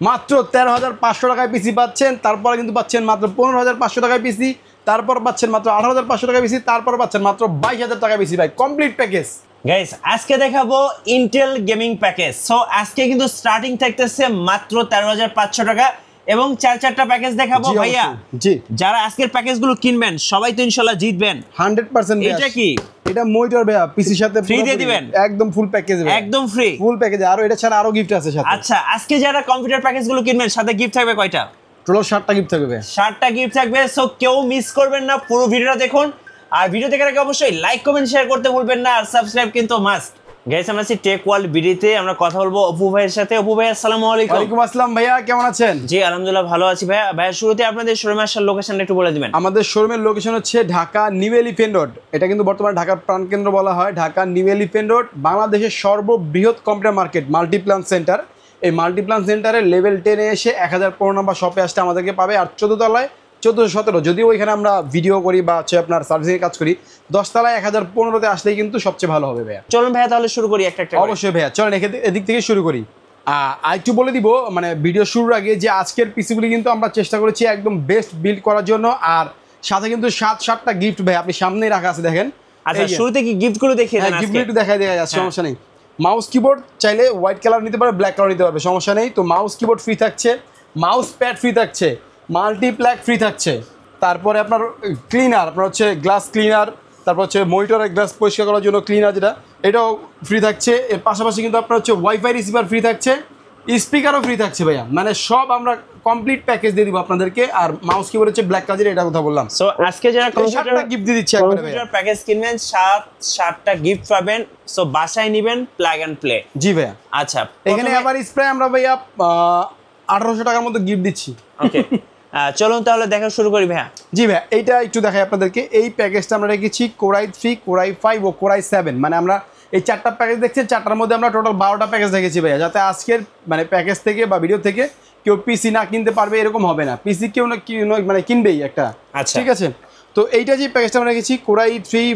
মাত্র 13,500 টাকায় পিসি পাচ্ছেন। তারপরে কিন্তু পাচ্ছেন মাত্র 15,500 টাকায় পিসি, তারপর পাচ্ছেন মাত্র 18,500 টাকায় পিসি, তারপর পাচ্ছেন মাত্র 22,000 টাকায় পিসি। ভাই কমপ্লিট প্যাকেজ। গাইস আজকে দেখাবো ইন্টেল গেমিং প্যাকেজ। সো আজকে কিন্তু স্টার্টিং থাকতেছে মাত্র 13,500 টাকা এবং চারটা প্যাকেজ দেখাবো ভাইয়া। জি, যারা আজকের প্যাকেজগুলো কিনবেন সবাই তো ইনশাআল্লাহ জিতবেন 100%। এটা কি এটা মনিটর ভাইয়া পিসির সাথে ফ্রি দিয়ে দিবেন? একদম ফুল প্যাকেজ ভাই, একদম ফ্রি ফুল প্যাকেজ। আর এটা ছাড়া আরো গিফট আছে সাথে। আচ্ছা আজকে যারা কম্পিউটার প্যাকেজগুলো কিনবেন সাথে গিফট থাকবে কয়টা? টোটাল 60টা গিফট থাকবে ভাই, 60টা গিফট থাকবে। সো কেউ মিস করবেন না, পুরো ভিডিওটা দেখুন। আর ভিডিও দেখার আগে অবশ্যই লাইক কমেন্ট শেয়ার করতে ভুলবেন না, আর সাবস্ক্রাইব কিন্তু মাস্ট। গাইস আমরা আছি টেক ওয়ার্ল্ড বিডিতে, আমরা কথা বলবো অপু ভাইয়ের সাথে। অপু ভাই আসসালামু আলাইকুম। ওয়ালাইকুম আসসালাম ভাইয়া, কেমন আছেন? জি আলহামদুলিল্লাহ ভালো আছি ভাইয়া। ভাইয়া শুরুতে আপনাদের শোরুমের আসার লোকেশনটা একটু বলে দিবেন। আমাদের শোরুমের লোকেশন হচ্ছে ঢাকা নিউ এলিফ্যান্ট রোড। এটা কিন্তু বর্তমানে ঢাকার প্রাণকেন্দ্র বলা হয়। ঢাকা নিউ এলিফ্যান্ট রোড বাংলাদেশের সর্ববৃহৎ কম্পিউটার মার্কেট মাল্টিপ্লান সেন্টার। এই মাল্টিপ্লান সেন্টারের লেভেল 10-এ এসে 1015 নম্বর শপে আসতে আমাদেরকে পাবে। আর 14 তলায় 1417, যদিও ওইখানে আমরা ভিডিও করি বা হচ্ছে আপনার সার্ভিসিং কাজ করি, 10 তলায় 1015-তে আসলেই কিন্তু সবচেয়ে ভালো হবে ভাইয়া। চলুন ভাইয়া তাহলে শুরু করি একটা একটা। অবশ্যই ভাইয়া, চলেন এদিক থেকে শুরু করি। আর একটু বলে দিব মানে ভিডিও শুরুর আগে যে আজকের পিসিগুলি কিন্তু আমরা চেষ্টা করেছি একদম বেস্ট বিল্ড করার জন্য। আর সাথে কিন্তু 7টা গিফট ভাই আপনি সামনেই রাখা আছে দেখেন। আচ্ছা শুরুতে কি গিফটগুলো দেখিয়ে দেন? গিফট একটু দেখাই যাচ্ছে, সমস্যা নেই। মাউস কিবোর্ড চাইলে হোয়াইট কালার নিতে পারবে, ব্ল্যাক কালার নিতে পারবে, সমস্যা নেই। তো মাউস কিবোর্ড ফ্রি থাকছে, মাউস প্যাড ফ্রি থাকছে, মাল্টিপ্ল্যাক ফ্রি থাকছে। তারপরে আপনার ক্লিনার, আপনার হচ্ছে গ্লাস ক্লিনার, তারপর হচ্ছে মনিটরের গ্লাস পরিষ্কার করার জন্য ক্লিনার যেটা, এটাও ফ্রি থাকছে। এর পাশাপাশি কিন্তু আপনার হচ্ছে ওয়াইফাই রিসিভার ফ্রি থাকছে, স্পিকারও ফ্রি থাকছে ভাইয়া। মানে সব আমরা কমপ্লিট প্যাকেজ দিয়ে দিব আপনাদেরকে। আর মাউস কিবোর্ড হচ্ছে ব্ল্যাক কালার, এটা কথা বললাম। সো আজকে যারা কম্পিউটার গিফট দিয়ে দিচ্ছি একবারে ভাইয়া। কম্পিউটার প্যাকেজ কিনবেন 7টা গিফট পাবেন। সো বাসায় নেবেন প্লাগ এন্ড প্লে। জি ভাইয়া। আচ্ছা এখানে আবার স্প্রে আমরা ভাইয়া 1800 টাকার মতো গিফট দিচ্ছি। ওকে চলুন তাহলে দেখা শুরু করি ভাইয়া। জি ভাইয়া, এইটা একটু দেখাই আপনাদেরকে। এই প্যাকেজটা আমরা রেখেছি কোরাই 3, কোরাই 5 ও কোরাই 7। মানে আমরা এই 4টা প্যাকেজ দেখছেন, 4টার মধ্যে আমরা টোটাল 12টা প্যাকেজ রেখেছি ভাইয়া, যাতে আজকের মানে প্যাকেজ থেকে বা ভিডিও থেকে কেউ পিসি না কিনতে পারবে এরকম হবে না। পিসি কেউ না মানে কিনবেই একটা। আচ্ছা ঠিক আছে। তো এইটা যে প্যাকেজটা আমরা রেখেছি কোরাই 3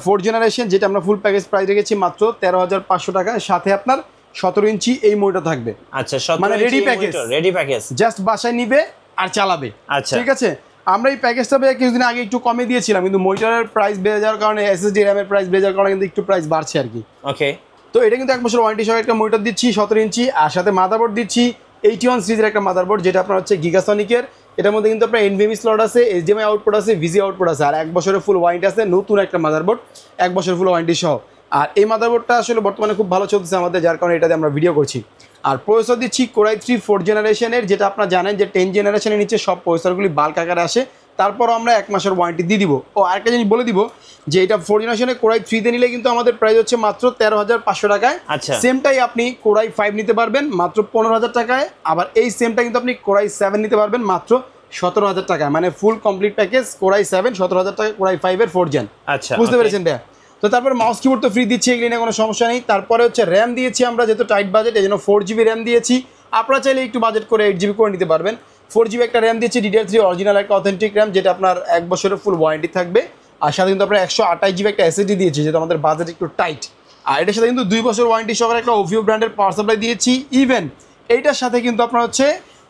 4th জেনারেশন, যেটা আমরা ফুল প্যাকেজ প্রাইস রেখেছি মাত্র 13,500 টাকা। সাথে আপনার 17 ইঞ্চি এই মনিটর থাকবে। আচ্ছা 17 মানে ready package, ready package, just বাসায় নিবে আর চালাবে। আচ্ছা ঠিক আছে। আমরা এই প্যাকেজটা কিছুদিন আগে একটু কমে দিয়েছিলাম, কিন্তু মনিটরের প্রাইস বেড়ে যাওয়ার কারণে, এসএসডি র্যামের প্রাইস বেড়ে যাওয়ার কারণে কিন্তু একটু প্রাইস বাড়ছে আর কি। ওকে। তো এটা কিন্তু 1 বছর ওয়ারেন্টি সহ একটা মনিটর দিচ্ছি 17 ইঞ্চি, আর সাথে মাদারবোর্ড দিচ্ছি 81 সিরিজের একটা মাদারবোর্ড, যেটা আপনার হচ্ছে গিগাসনিকের। এটার মধ্যে কিন্তু আপনার এনভিএমই স্লট আছে, এইচডিএমআই আউটপুট আছে, ভিজি আউটপুট আছে, আর 1 বছরের ফুল ওয়ারেন্টি আছে। নতুন একটা মাদারবোর্ড 1 বছর ফুল ওয়ারেন্টি সহ। আর এই মাদারবোর্ডটা আসলে বর্তমানে খুব ভালো চলতেছে আমাদের, যার কারণে এটাতে আমরা ভিডিও করছি। আর প্রসেসর দিচ্ছি কোরাই 3 4th জেনারেশনের, যেটা আপনারা জানেন যে 10 জেনারেশনের নিচে সব প্রসেসরগুলি বাল্ক আকারে আসে। তারপরও আমরা 1 মাসের ওয়ারেন্টি দিয়ে দিব। ও আরেকটা জিনিস বলে দিব যে এটা 4th জেনারেশনের কোরাই 3 তে নিলে কিন্তু আমাদের প্রাইস হচ্ছে মাত্র 13,500 টাকায়। আচ্ছা সেমটাই আপনি কোরাই 5 নিতে পারবেন মাত্র 15,000 টাকায়। আবার এই সেমটা কিন্তু আপনি কোরাই 7 নিতে পারবেন মাত্র 17,000 টাকায়। মানে ফুল কমপ্লিট প্যাকেজ কোরাই 7 17,000 টাকা, কোরাই 5 এর 4th জেন। আচ্ছা বুঝতে পেরেছেন ভাইয়া? তো তারপরে মাউস কিবোর্ড তো ফ্রি দিচ্ছি, এগুলি নিয়ে কোনো সমস্যা নেই। তারপরে হচ্ছে র্যাম দিয়েছি আমরা, যেহেতু টাইট বাজেট এই জন্য 4GB র্যাম দিয়েছি। আপনারা চাইলে একটু বাজেট করে 8GB করে নিতে পারবেন। 4GB একটা র্যাম দিয়েছি, DDR3 অরিজিনাল একটা অথেন্টিক র্যাম, যেটা আপনার 1 বছরের ফুল ওয়ারেন্টি থাকবে। আর সাথে কিন্তু আপনার 128GB একটা এসএসডি দিয়েছি, যেটা আমাদের বাজেট একটু টাইট। আর এটার সাথে কিন্তু 2 বছর ওয়ারেন্টি সহকারে একটা ওভিও ব্র্যান্ডের পাওয়ার সাপ্লাই দিয়েছি। ইভেন এইটার সাথে কিন্তু আপনার হচ্ছে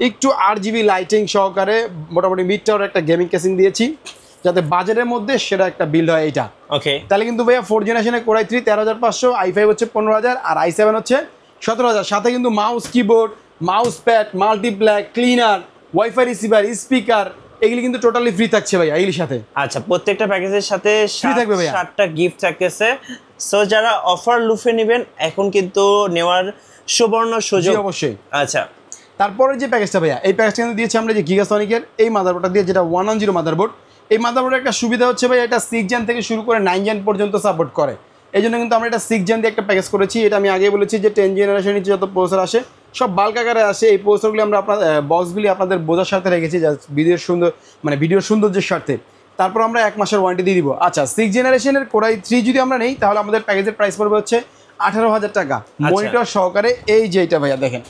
একটু RGB লাইটিং সহকারে মোটামুটি মিড টাওয়ার একটা গেমিং কেসিং দিয়েছি, যাতে বাজেটের মধ্যে সেটা একটা বিল্ড হয় এইটা। ওকে। তাহলে কিন্তু ভাইয়া 4th জেনারেশনে কোরাই 3 13,500, i5 হচ্ছে 15,000, আর i7 হচ্ছে 17,000। সাথে কিন্তু mouse keyboard, mouse pad, multiplug, cleaner, wifi receiver, speaker, এগুলি কিন্তু টোটালি ফ্রি থাকছে ভাইয়া এগুলির সাথে। আচ্ছা প্রত্যেকটা প্যাকেজের সাথে ফ্রি থাকবে ভাইয়া, 7টা গিফট থাকতেছে। সো যারা অফার লুফে নেবেন এখন কিন্তু নেওয়ার সুবর্ণ সুযোগ অবশ্যই। আচ্ছা তারপরে যে প্যাকেজটা ভাইয়া, এই প্যাকেজটা কিন্তু দিয়েছি আমরা যে গিগাসনিকের এই মাদারবোর্ডটা দিয়ে, যেটা 110 মাদারবোর্ড। এই মাদারবোর্ডের একটা সুবিধা হচ্ছে ভাই, এটা 6 জেন থেকে শুরু করে 9 জেন পর্যন্ত সাপোর্ট করে। এই জন্য কিন্তু আমরা এটা 6 জেন দিয়ে একটা প্যাকেজ করেছি। এটা আমি আগে বলেছি যে 10 জেনারেশনের নিচে যত প্রসেসর আসে সব বাল্ক আকারে আসে। এই প্রসেসরগুলি আমরা আপনার বক্সগুলি আপনাদের বোঝার স্বার্থে রেখেছি, ভিডিওর সুন্দর মানে ভিডিওর সৌন্দর্যের স্বার্থে। তারপর আমরা 1 মাসের ওয়ারেন্টি দিয়ে দিব। আচ্ছা 6 জেনারেশনের কোরাই 3 যদি আমরা নেই, তাহলে আমাদের প্যাকেজের প্রাইস পড়বে হচ্ছে 18,000 টাকা মনিটর সহকারে। এই যে এটা ভাইয়া দেখেন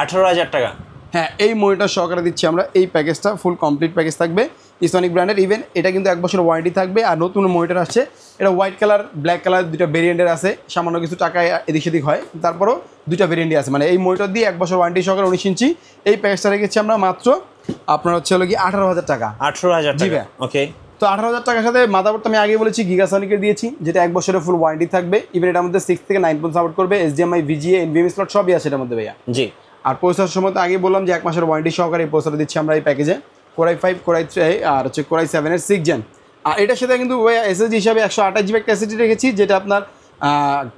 18,000 টাকা। হ্যাঁ, এই মনিটর সহকারে দিচ্ছি আমরা এই প্যাকেজটা, ফুল কমপ্লিট প্যাকেজ থাকবে। ইসনিক ব্র্যান্ডের। ইভেন এটা কিন্তু 1 বছর ওয়ারেন্টি থাকবে। আর নতুন মনিটর আসছে, এটা হোয়াইট কালার ব্ল্যাক কালার দুটো ভেরিয়েন্টের আছে, সামান্য কিছু টাকায় এদিক সেদিক হয়, তারপরও দুটো ভেরিয়েন্টই আছে। মানে এই মনিটর দিয়ে 1 বছর ওয়ারেন্টি সহকারে 19 ইঞ্চি এই প্যাকেজটা রেখেছি আমরা মাত্র আপনার হচ্ছে হলো কি 18,000 টাকা। 18,000 টাকা, ওকে। তো 18,000 টাকার সাথে মাদারবোর্ডটা আমি আগে বলেছি গিগাসনিকের দিয়েছি, যেটা 1 বছরের ফুল ওয়ারেন্টি থাকবে। ইভেন এটার মধ্যে 6 থেকে 9 পর্যন্ত সাপোর্ট করবে, HDMI, VGA, NVMe স্লট সবই আছে এটার মধ্যে ভাইয়া। জি। আর প্রসেসর সময় তো আগে বললাম যে 1 মাসের ওয়ারেন্টি সহকারে এই প্রসেসর দিচ্ছি আমরা এই প্যাকেজে। কোরাই 5, কোরাই 3 আর হচ্ছে কোরাই 7 এর 6 জেন। আর এটার সাথে কিন্তু এসএসডি হিসাবে 128 জিবি একটা এসএসডি রেখেছি, যেটা আপনার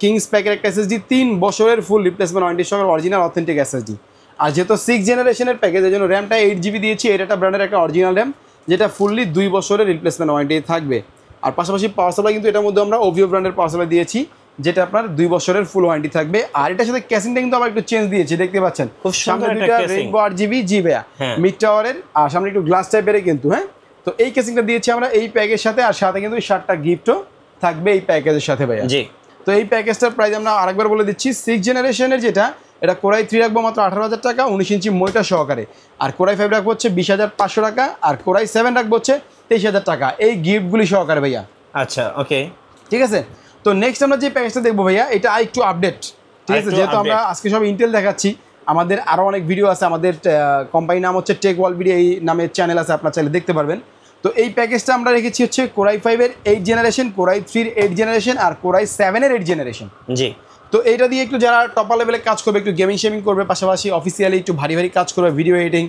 কিংস প্যাকের একটা এসএসডি, 3 বছরের ফুল রিপ্লেসমেন্ট ওয়ারেন্টি সহকারে অরিজিনাল অথেন্টিক এসএসডি। আর যেহেতু 6 জেনারেশনের প্যাকেজের জন্য র্যামটা 8 জিবি দিয়েছি, এটা একটা ব্র্যান্ডের একটা অরিজিনাল র্যাম, যেটা ফুললি 2 বছরের রিপ্লেসমেন্ট ওয়ারেন্টি থাকবে। আর পাশাপাশি পাওয়ার সাপ্লাই কিন্তু এটার মধ্যে আমরা ওভিও ব্র্যান্ডের পাওয়ার সাপ্লাই দিয়েছি, যেটা আপনার 2 বছরের ফুল ওয়ারেন্টি থাকবে। আর এটার সাথে ক্যাসিংটা কিন্তু আবার একটু চেঞ্জ দিয়েছি, দেখতে পাচ্ছেন খুব সুন্দর একটা ক্যাসিং, রেইনবো 8GB জি ভাইয়া, মিড টাওয়ারের, আর সামনে একটু গ্লাস টাইপের কিন্তু। হ্যাঁ, তো এই ক্যাসিংটা দিয়েছি আমরা এই প্যাকের সাথে, আর সাথে কিন্তু 7টা গিফটও থাকবে এই প্যাকেজের সাথে ভাইয়া। জি। তো এই প্যাকেজটার প্রাইস আমরা আরেকবার বলে দিচ্ছি, 6 জেনারেশনের যেটা, এটা কোরাই 3 রাখবো মাত্র 18,000 টাকা 19 ইঞ্চি মনিটর সহকারে। আর কোরাই 5 রাখবো হচ্ছে 20,500 টাকা। আর কোরাই 7 রাখবো হচ্ছে 23,000 টাকা এই গিফটগুলি সহকারে ভাইয়া। আচ্ছা, ওকে, ঠিক আছে। তো নেক্সট আমরা যে প্যাকেজটা দেখবো ভাইয়া, এটা একটু আপডেট, ঠিক আছে। যেহেতু আমরা আজকে সব ইন্টেল দেখাচ্ছি, আমাদের আরও অনেক ভিডিও আছে, আমাদের কোম্পানির নাম হচ্ছে টেক ওয়ার্ল্ড ভিডিও, এই নামের চ্যানেল আছে, আপনার চাইলে দেখতে পারবেন। তো এই প্যাকেজটা আমরা রেখেছি হচ্ছে কোরাই 5 এর 8 জেনারেশন, কোরাই 3 এর 8 জেনারেশন, আর কোরাই 7 এর 8 জেনারেশন। জি। তো এইটা দিয়ে একটু যারা টপার লেভেলে কাজ করবে, একটু গেমিং শেমিং করবে, পাশাপাশি অফিসিয়ালি একটু ভারী ভারী কাজ করবে, ভিডিও এডিটিং,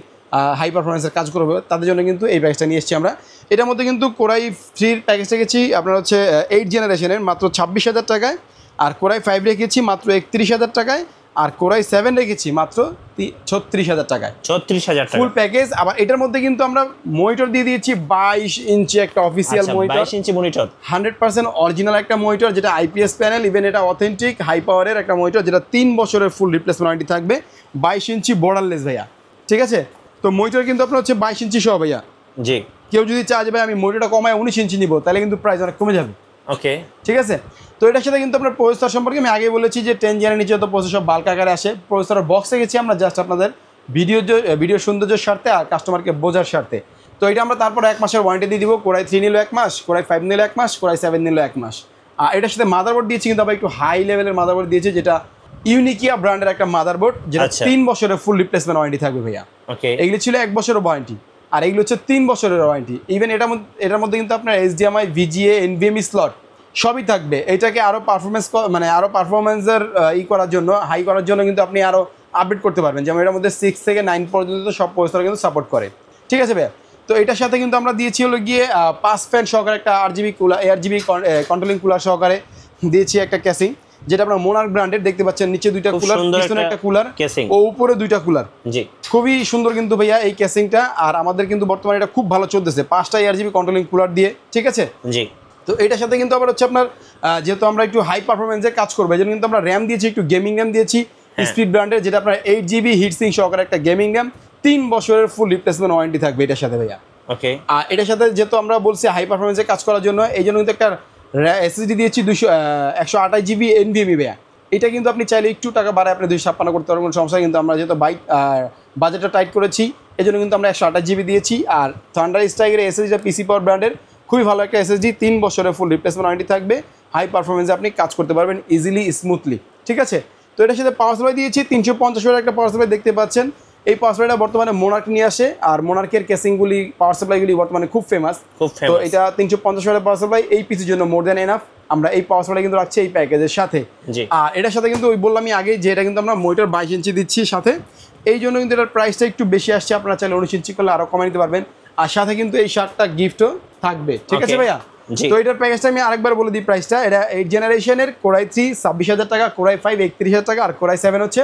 হাই পারফরমেন্সের কাজ করবে, তাদের জন্য কিন্তু এই প্যাকেজটা নিয়ে এসেছি আমরা। এটার মধ্যে কিন্তু কোরাই 3 প্যাকেজ রেখেছি আপনার হচ্ছে 8 জেনারেশনের মাত্র 26,000 টাকায়, আর কোরাই 5 রেখেছি মাত্র 31,000 টাকায়, আর কোরাই 7 রেখেছি মাত্র 36,000 টাকায়, 36,000 টাকা ফুল প্যাকেজ। আবার এটার মধ্যে কিন্তু আমরা মনিটর দিয়ে দিয়েছি 22 ইঞ্চি একটা official monitor, 22 inch monitor, 100% original একটা মনিটর, যেটা IPS প্যানেল। ইভেন এটা অথেন্টিক হাই পাওয়ারের একটা মনিটর, যেটা 3 বছরের ফুল রিপ্লেসমেন্ট ওয়ারেন্টি থাকবে, 22 ইঞ্চি বর্ডারলেস ভাইয়া। ঠিক আছে, তো মনিটর কিন্তু আপনার হচ্ছে 22 ইঞ্চি সহ ভাইয়া। জি। কেউ যদি চায় যে ভাই আমি মনিটরটা কমায় 19 ইঞ্চি নিব, তাহলে কিন্তু প্রাইস অনেক কমে যাবে। ওকে, ঠিক আছে। তো এটার সাথে কিন্তু আপনার প্রসেসর সম্পর্কে আমি আগে বলেছি যে 10 জেনের নিচে তো প্রসেসর বাল্ক আকারে আসে। প্রসেসর বক্সে গেছি আমরা জাস্ট আপনাদের ভিডিও সৌন্দর্যের স্বার্থে আর কাস্টমারকে বোঝার স্বার্থে। তো এটা আমরা তারপর 1 মাসের ওয়ারেন্টি দিয়ে দিব। কোরাই 3 নিল 1 মাস, কোরাই 5 নিল 1 মাস, কোরাই 7 নিল 1 মাস। আর এটার সাথে মাদারবোর্ড দিয়েছি, কিন্তু আবার একটু হাই লেভেলের মাদারবোর্ড দিয়েছি, যেটা ইউনিকিয়া ব্র্যান্ডের একটা মাদারবোর্ড, যেটা 3 বছরের ফুল রিপ্লেসমেন্ট ওয়ারেন্টি থাকবে ভাইয়া। ওকে, এগুলি ছিল 1 বছরের ওয়ারেন্টি, আর এগুলো হচ্ছে 3 বছরের ওয়ারেন্টি। ইভেন এটার মধ্যে কিন্তু আপনার HDMI, VGA, NVMe স্লট সবই থাকবে। এটাকে আরও পারফরমেন্সের করার জন্য, হাই করার জন্য কিন্তু আপনি আরও আপডেট করতে পারবেন। যেমন এটার মধ্যে 6 থেকে 9 পর্যন্ত সব প্রসেসর কিন্তু সাপোর্ট করে। ঠিক আছে ভাইয়া। তো এটার সাথে কিন্তু আমরা দিয়েছি হলো গিয়ে 5 ফ্যান সহকারে একটা RGB cooler, ARGB controlling cooler সহকারে দিয়েছি একটা ক্যাসিং, যেটা আপনার মোনার্ক ব্র্যান্ডের। দেখতে পাচ্ছেন নিচে 2টা কুলার, পিছনে একটা কুলার ও উপরে 2টা কুলার। জি, খুবই সুন্দর কিন্তু ভাইয়া এই ক্যাসিংটা। আর আমাদের কিন্তু বর্তমানে এটা খুব ভালো চলতেছে, 5টা ARGB কন্ট্রোলিং কুলার দিয়ে। ঠিক আছে। জি। তো এটার সাথে কিন্তু আবার হচ্ছে আপনার যেহেতু আমরা একটু হাই পারফরমেন্সের কাজ করবো, এই জন্য কিন্তু আমরা র্যাম দিয়েছি, একটু গেমিং র্যাম দিয়েছি স্পিড ব্র্যান্ডের, যেটা আপনার 8GB হিটসিং সহকারে একটা গেমিং র্যাম, 3 বছরের ফুল রিপ্লেসমেন্ট ওয়ারেন্টি থাকবে এটার সাথে ভাইয়া। ওকে। আর এটার সাথে যেহেতু আমরা বলছি হাই পারফরমেন্সের কাজ করার জন্য, এই জন্য কিন্তু একটা SSD দিয়েছি 128GB NVMe ভাইয়া। এটা কিন্তু আপনি চাইলে একটু টাকা বাড়ায় আপনি 256 করতে পারবেন, কোনো সমস্যা। কিন্তু আমরা যেহেতু বাজেটটা টাইট করেছি, এই জন্য কিন্তু আমরা 128GB দিয়েছি। আর থান্ডার স্ট্রাইকের SSDটা PC পাওয়ার ব্র্যান্ডের, খুবই ভালো একটা SSD, 3 বছরের ফুল রিপ্লেসমেন্ট ওয়ারেন্টি থাকবে, হাই পারফরমেন্সে আপনি কাজ করতে পারবেন ইজিলি, স্মুথলি। ঠিক আছে। তো এটার সাথে পাওয়ার সাপ্লাই দিয়েছি 350 ওয়াটের একটা পাওয়ার সাপ্লাই, দেখতে পাচ্ছেন। এই পাওয়ার সাপ্লাইটা বর্তমানে মোনার্ক নিয়ে আসে, আর মোনার্কের কেসিংগুলি, পাওয়ার সাপ্লাইগুলি বর্তমানে খুব ফেমাস। তো এটা 350 ওয়াটের পাওয়ার সাপ্লাই, এই পিসির জন্য মোর দ্যান এনাফ। আমরা এই পাওয়ার সাপ্লাই কিন্তু রাখছি এই প্যাকেজের সাথে। আর এটার সাথে কিন্তু ওই বললামই আগে যে এটা কিন্তু আমরা মনিটর 22 ইঞ্চি দিচ্ছি সাথে, এই জন্য কিন্তু এটার প্রাইসটা একটু বেশি আসছে। আপনারা চাইলে 19 ইঞ্চি করলে আরও কমে নিতে পারবেন। আর সাথে কিন্তু এই 7টা গিফটও থাকবে। ঠিক আছে ভাইয়া। তো এটার প্যাকেজটা আমি আরেকবার বলে দিই প্রাইসটা। এটা 8 জেনারেশনের কোরাই 3 26,000 টাকা, কোরাই 5 31,000 টাকা, আর কোরাই 7 হচ্ছে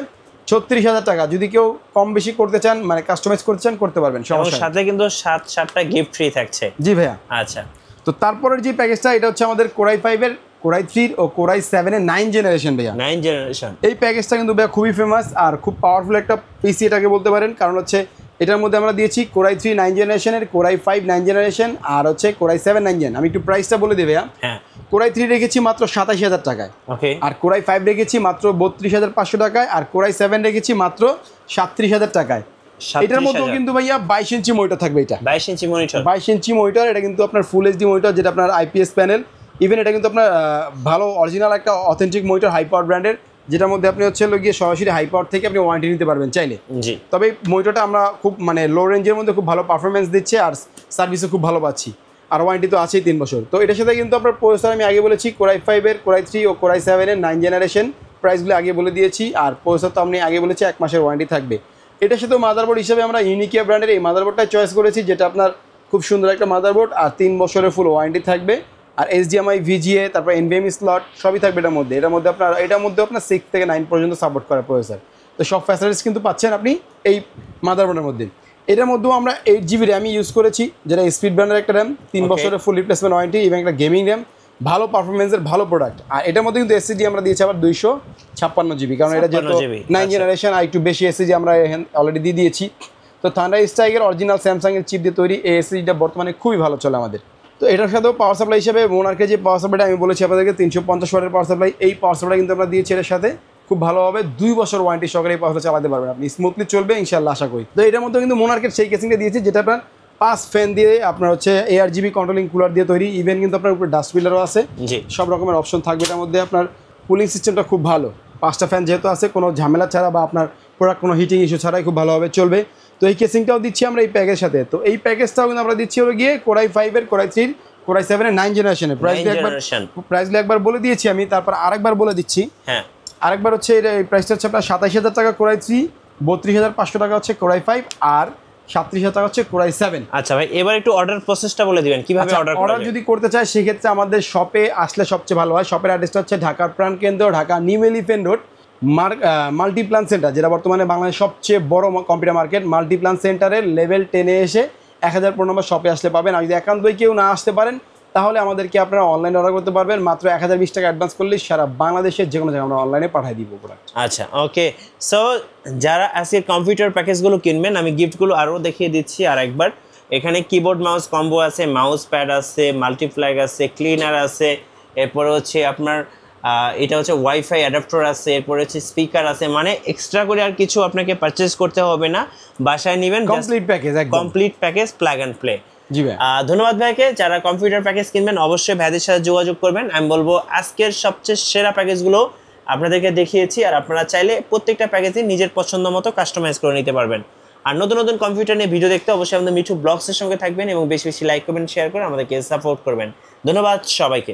36,000 টাকা। যদি কেউ কম বেশি করতে চান, মানে কাস্টমাইজ করতে চান, করতে পারবেন, সমস্যা নেই। সাথে কিন্তু 7টা গিফট ফ্রি থাকছে। জি ভাইয়া। আচ্ছা। তো তারপরের যে প্যাকেজটা, এটা হচ্ছে আমাদের কোরাই 5 এর, কোরাই 3 ও কোরাই 7 এর 9 জেনারেশন ভাইয়া। 9 জেনারেশন। এই প্যাকেজটা কিন্তু ভাইয়া খুবই ফেমাস আর খুব পাওয়ারফুল একটা পিসি এটাকে বলতে পারেন। কারণ হচ্ছে এটার মধ্যে আমরা দিয়েছি কোরাই 3 9 জেনারেশনের, কোরাই 5 9 জেনারেশন, আর হচ্ছে কোরাই 7 9 জেন। আমি একটু প্রাইসটা বলে দিই ভাইয়া। হ্যাঁ। কোরাই 3 রেখেছি মাত্র 27,000 টাকায়। ওকে। আর কোরাই 5 রেখেছি মাত্র 32,500 টাকায়, আর কোরাই 7 রেখেছি মাত্র 37,000 টাকায়। এটার মধ্যেও কিন্তু ভাইয়া 22 ইঞ্চি মনিটর থাকবে। এটা 22 ইঞ্চি মনিটর, 22 ইঞ্চি মনিটর। এটা কিন্তু আপনার ফুল এইচডি মনিটর, যেটা আপনার আইপিএস প্যানেল। ইভেন এটা কিন্তু আপনার ভালো অরিজিনাল একটা অথেন্টিক মনিটর, হাই পাওয়ার ব্র্যান্ডের, যেটার মধ্যে আপনি হচ্ছে গিয়ে সরাসরি হাই পাওয়ার থেকে আপনি ওয়ারেন্টি নিতে পারবেন চাইলে। জি। তবে মনিটরটা আমরা খুব মানে লো রেঞ্জের মধ্যে খুব ভালো পারফরমেন্স দিচ্ছে, আর সার্ভিসও খুব ভালো পাচ্ছি, আর ওয়ারেন্টি তো আছেই 3 বছর। তো এটার সাথে কিন্তু আপনার প্রসেসর আমি আগে বলেছি কোরাই 5 এর, কোরাই 3 ও কোরাই 7 এর 9 জেনারেশন, প্রাইসগুলো আগে বলে দিয়েছি। আর প্রসেসর তো আমি আগে বলেছি 1 মাসের ওয়ারেন্টি থাকবে। এটার সাথে মাদারবোর্ড হিসেবে আমরা ইউনিকিয়া ব্র্যান্ডের এই মাদারবোর্ডটা চয়েস করেছি, যেটা আপনার খুব সুন্দর একটা মাদারবোর্ড, আর 3 বছরের ফুল ওয়ারেন্টি থাকবে। আর HDMI, VGA, তারপর NVMe স্লট সবই থাকবে এটার মধ্যে। এটার মধ্যে আপনার 6 থেকে 9 পর্যন্ত সাপোর্ট করে প্রসেসর। তো সব ফ্যাসিলিটিস কিন্তু পাচ্ছেন আপনি এই মাদারবোর্ডের মধ্যে। এটার মধ্যেও আমরা 8GB র্যাম ইউজ করেছি, যেটা স্পিড ব্র্যান্ডের একটা র্যাম, 3 বছরের ফুল রিপ্লেসমেন্ট ওয়ারেন্টি, এবং একটা গেমিং র্যাম, ভালো পারফরমেন্সের ভালো প্রোডাক্ট। আর এটার মধ্যে কিন্তু SSD আমরা দিয়েছি আবার 256GB, কারণ এটা যেহেতু 9 জেনারেশন, আর একটু বেশি SSD আমরা অলরেডি দিয়ে দিয়েছি। তো থান্ডার স্ট্রাইকের অরিজিনাল স্যামসাংয়ের চিপ দিয়ে তৈরি এই SSDটা বর্তমানে খুবই ভালো চলে আমাদের। তো এটার সাথেও পাওয়ার সাপ্লাই হিসেবে মোনার্কের যে পাওয়ার সাপ্লাইটা আমি বলেছি আপনাদেরকে 350 ওয়াটের পাওয়ার সাপ্লাই, এই পাওয়ার সাপ্লাই কিন্তু আমরা দিয়েছি এর সাথে। খুব ভালোভাবে 2 বছর ওয়ারেন্টি সহকারে এই পাওয়ারটা চালাতে পারবেন আপনি, স্মুথলি চলবে ইনশাআল্লাহ আশা করি। তো এটার মধ্যে কিন্তু মোনার্কের সেই কেসিংটা দিয়েছি, যেটা আপনার 5 ফ্যান দিয়ে আপনার হচ্ছে ARGB কন্ট্রোলিং কুলার দিয়ে তৈরি। ইভেন কিন্তু আপনার উপরে ডাস্ট পিলারও আছে, সব রকমের অপশন থাকবে এটার মধ্যে। আপনার কুলিং সিস্টেমটা খুব ভালো, 5টা ফ্যান যেহেতু আছে, কোনো ঝামেলা ছাড়া বা আপনার প্রোডাক্ট কোনো হিটিং ইস্যু ছাড়াই খুব ভালোভাবে চলবে। তো এই কেসিংটাও দিচ্ছি আমরা এই প্যাকেজের সাথে। তো এই প্যাকেজটাও কিন্তু আমরা দিচ্ছি হলো গিয়ে কোরাই 5 এর, কোরাই 3 এর, কোরাই 7 এর 9 জেনারেশনের প্রাইসগুলো একবার বলে দিয়েছি আমি, তারপর আরেকবার বলে দিচ্ছি। হ্যাঁ, আরেকবার হচ্ছে এই প্রাইসটা হচ্ছে আপনার 27,000 টাকা কোরাই 3, 32,500 টাকা হচ্ছে কোরাই 5, আর 37,000 টাকা হচ্ছে কোরাই 7। আচ্ছা ভাই, এবার একটু অর্ডার প্রসেসটা বলে দিবেন, কিভাবে অর্ডার যদি করতে চায় সেক্ষেত্রে আমাদের শপে আসলে সবচেয়ে ভালো হয়। শপের অ্যাড্রেসটা হচ্ছে ঢাকার প্রাণকেন্দ্র, Dhaka new elephant road, Multiplan centre, যেটা বর্তমানে বাংলাদেশের সবচেয়ে বড় কম্পিউটার মার্কেট। মাল্টিপ্লান সেন্টারের লেভেল 10-এ এসে 1004 নম্বর শপে আসলে পাবেন। আর যদি একান্তই কেউ না আসতে পারেন, তাহলে আমাদেরকে আপনারা অনলাইনে অর্ডার করতে পারবেন। মাত্র 1020 টাকা অ্যাডভান্স করলেই সারা বাংলাদেশের যে কোনো জায়গায় আমরা অনলাইনে পাঠিয়ে দিব প্রোডাক্ট। আচ্ছা, ওকে। সো যারা আজকের কম্পিউটার প্যাকেজগুলো কিনবেন, আমি গিফটগুলো আরও দেখিয়ে দিচ্ছি আর একবার। এখানে কিবোর্ড মাউস কম্বো আছে, মাউস প্যাড আছে, মাল্টিপ্লাগ আছে, ক্লিনার আছে, এরপরে হচ্ছে আপনার এটা হচ্ছে ওয়াইফাই অ্যাডাপ্টার আছে, এরপরে হচ্ছে স্পিকার আছে। মানে এক্সট্রা করে আর কিছু আপনাকে পারচেজ করতে হবে না, বাসায় নেবেন complete package, complete package, plug and play. জি ভাই, ধন্যবাদ ভাইকে। যারা কম্পিউটার প্যাকেজ কিনবেন অবশ্যই ভাইদের সাথে যোগাযোগ করবেন। আমি বলবো আজকের সবচেয়ে সেরা প্যাকেজগুলো আপনাদেরকে দেখিয়েছি, আর আপনারা চাইলে প্রত্যেকটা প্যাকেজই নিজের পছন্দ মতো কাস্টমাইজ করে নিতে পারবেন। আর নতুন নতুন কম্পিউটার নিয়ে ভিডিও দেখতে অবশ্যই আমাদের মিঠু ব্লগসের সঙ্গে থাকবেন, এবং বেশি বেশি লাইক করবেন, শেয়ার করে আমাদেরকে সাপোর্ট করবেন। ধন্যবাদ সবাইকে।